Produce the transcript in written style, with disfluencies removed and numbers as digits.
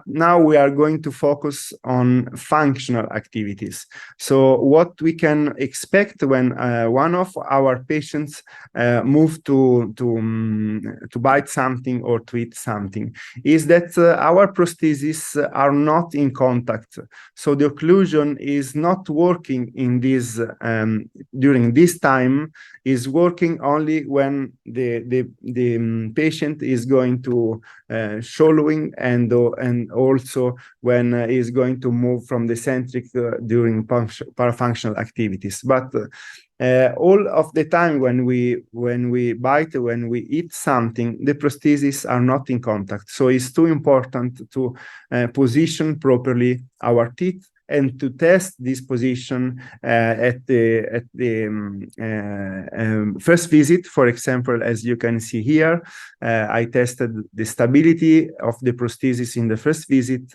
now we are going to focus on functional activities. So what we can expect when one of our patients move to bite something or to eat something is that our prostheses are not in contact. So the occlusion is not working in this during this time, is working only when the patient is going to shadowing and also when is going to move from the centric during parafunctional activities. But all of the time when we bite, when we eat something, the prostheses are not in contact. So it's too important to position properly our teeth and to test this position at the first visit. For example, as you can see here, I tested the stability of the prosthesis in the first visit,